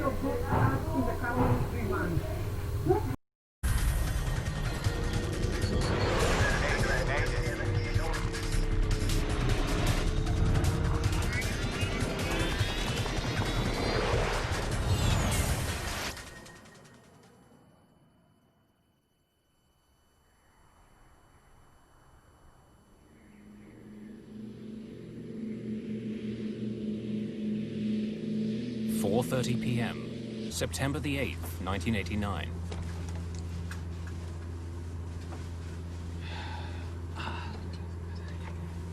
locate us in the coming 3 months. 4:30 p.m., September the 8th, 1989.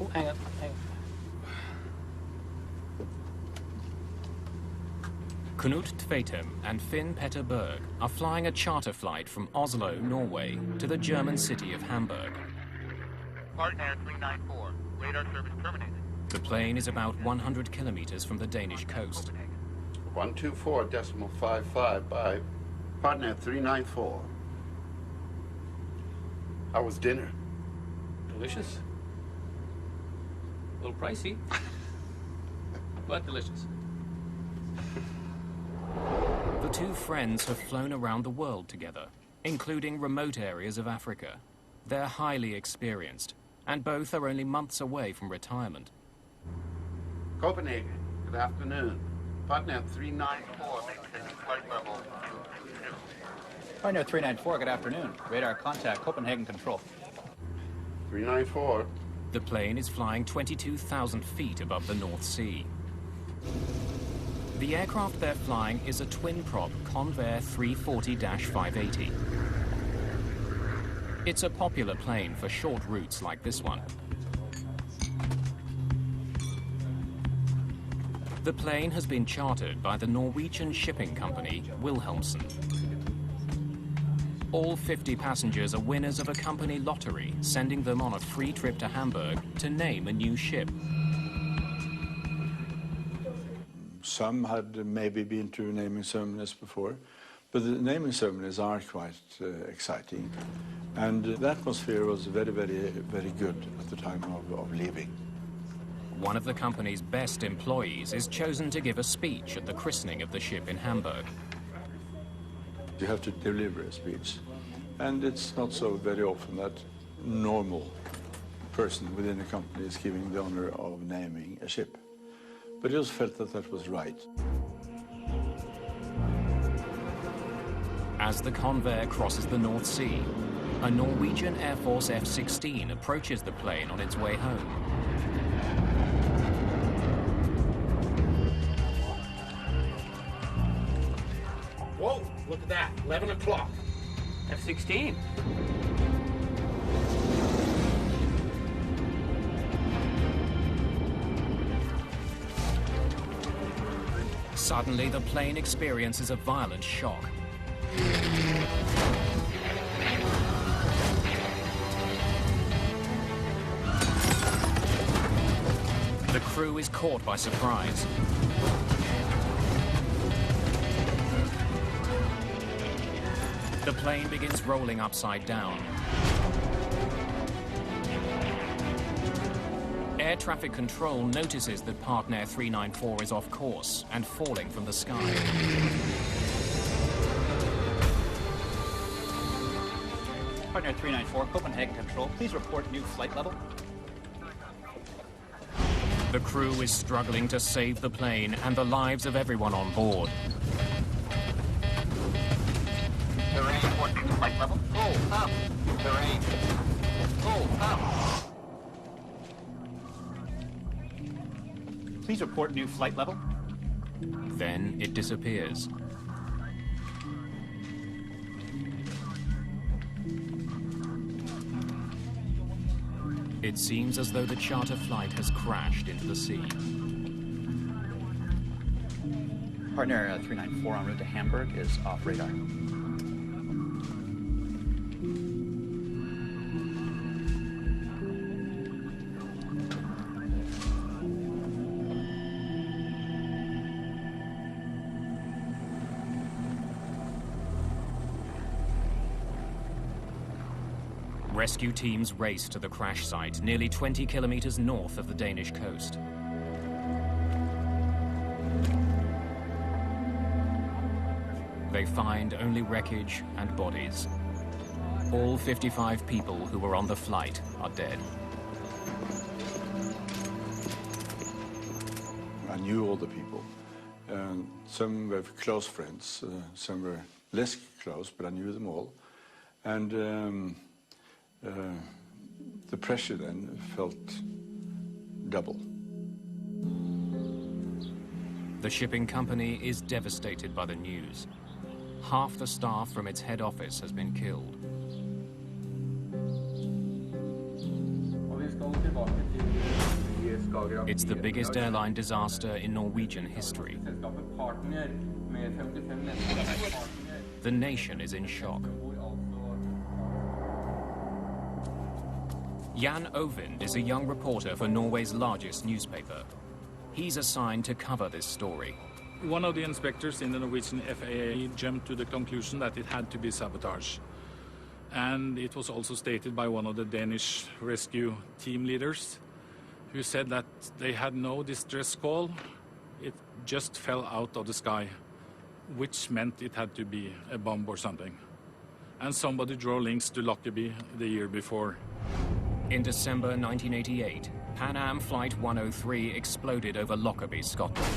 Oh, hang on. Knut Tvetem and Finn Petter Berg are flying a charter flight from Oslo, Norway, to the German city of Hamburg. Partner 394, radar service terminated. The plane is about 100 kilometers from the Danish coast. 124.55 by partner 394. How was dinner? Delicious. A little pricey, but delicious. The two friends have flown around the world together, including remote areas of Africa. They're highly experienced, and both are only months away from retirement. Copenhagen, good afternoon. Partner 394, Maintaining flight level 2. Partner 394, good afternoon. Radar contact, Copenhagen control. 394. The plane is flying 22,000 feet above the North Sea. The aircraft they're flying is a twin-prop Convair 340-580. It's a popular plane for short routes like this one. The plane has been chartered by the Norwegian shipping company Wilhelmsen. All 50 passengers are winners of a company lottery, sending them on a free trip to Hamburg to name a new ship. Some had maybe been to naming ceremonies before, but the naming ceremonies are quite exciting. And the atmosphere was very, very, very good at the time of leaving. One of the company's best employees is chosen to give a speech at the christening of the ship in Hamburg. You have to deliver a speech, and it's not so very often that normal person within a company is giving the honor of naming a ship. But he also felt that that was right. As the Convair crosses the North Sea, a Norwegian Air Force F-16 approaches the plane on its way home. Whoa, look at that, 11 o'clock. F-16. Suddenly, the plane experiences a violent shock. The crew is caught by surprise. The plane begins rolling upside down. Air traffic control notices that Partner 394 is off course and falling from the sky. Partner 394, Copenhagen control. Please report new flight level. The crew is struggling to save the plane and the lives of everyone on board. Terrain, what new flight level? Go up. Terrain. Go up. Please report new flight level. Then it disappears. It seems as though the charter flight has crashed into the sea. Partner 394 en route to Hamburg is off radar. Rescue teams race to the crash site, nearly 20 kilometers north of the Danish coast. They find only wreckage and bodies. All 55 people who were on the flight are dead. I knew all the people. Some were close friends, some were less close, but I knew them all. And the pressure then felt double. The shipping company is devastated by the news. Half the staff from its head office has been killed. It's the biggest airline disaster in Norwegian history. The nation is in shock. Jan Ovind is a young reporter for Norway's largest newspaper. He's assigned to cover this story. One of the inspectors in the Norwegian FAA jumped to the conclusion that it had to be sabotage. And it was also stated by one of the Danish rescue team leaders, who said that they had no distress call. It just fell out of the sky, which meant it had to be a bomb or something. And somebody drew links to Lockerbie the year before. In December 1988, Pan Am Flight 103 exploded over Lockerbie, Scotland.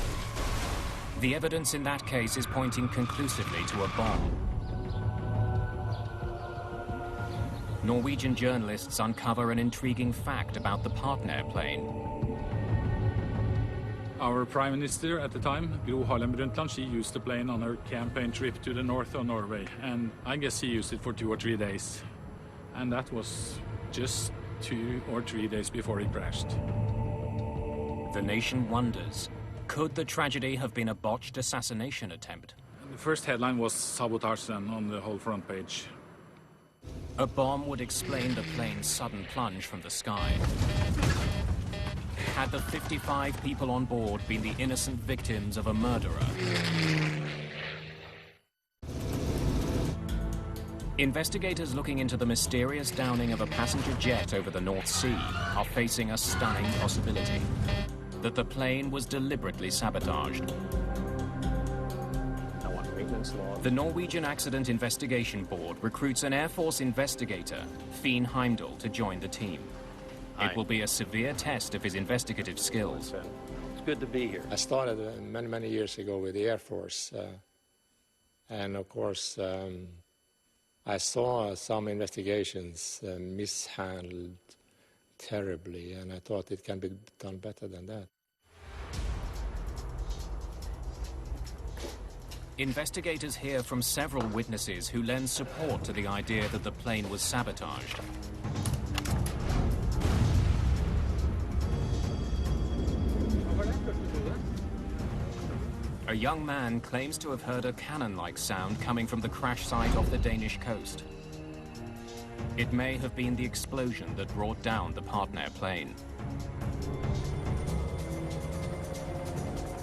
The evidence in that case is pointing conclusively to a bomb. Norwegian journalists uncover an intriguing fact about the partner plane. Our Prime Minister at the time, Gro Harlem Brundtland, she used the plane on her campaign trip to the north of Norway. And I guess she used it for 2 or 3 days. And that was just 2 or 3 days before it crashed. The nation wonders, could the tragedy have been a botched assassination attempt? The first headline was sabotage then on the whole front page. A bomb would explain the plane's sudden plunge from the sky. Had the 55 people on board been the innocent victims of a murderer? Investigators looking into the mysterious downing of a passenger jet over the North Sea are facing a stunning possibility: that the plane was deliberately sabotaged. The Norwegian Accident Investigation Board recruits an Air Force investigator, Finn Heimdal, to join the team. It will be a severe test of his investigative skills. It's good to be here. I started many years ago with the Air Force. And of course, I saw some investigations mishandled terribly, and I thought it can be done better than that. Investigators hear from several witnesses who lend support to the idea that the plane was sabotaged. A young man claims to have heard a cannon-like sound coming from the crash site off the Danish coast. It may have been the explosion that brought down the partner plane.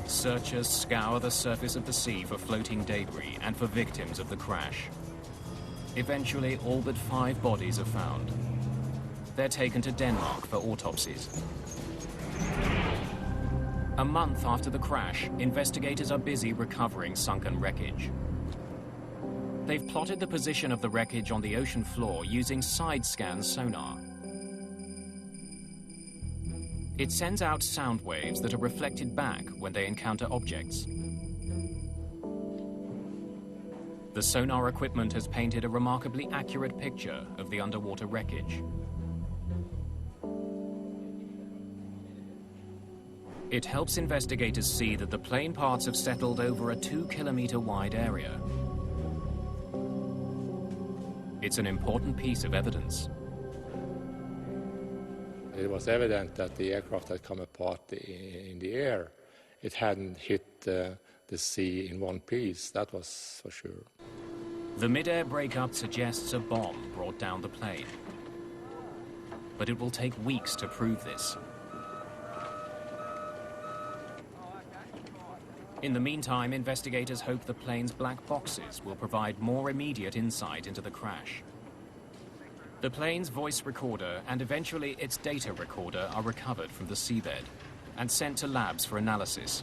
Searchers scour the surface of the sea for floating debris and for victims of the crash. Eventually, all but 5 bodies are found. They're taken to Denmark for autopsies. A month after the crash, investigators are busy recovering sunken wreckage. They've plotted the position of the wreckage on the ocean floor using side-scan sonar. It sends out sound waves that are reflected back when they encounter objects. The sonar equipment has painted a remarkably accurate picture of the underwater wreckage. It helps investigators see that the plane parts have settled over a 2-kilometer wide area. It's an important piece of evidence. It was evident that the aircraft had come apart in the air. It hadn't hit the sea in one piece, that was for sure. The mid-air breakup suggests a bomb brought down the plane. But it will take weeks to prove this. In the meantime, investigators hope the plane's black boxes will provide more immediate insight into the crash. The plane's voice recorder and eventually its data recorder are recovered from the seabed and sent to labs for analysis.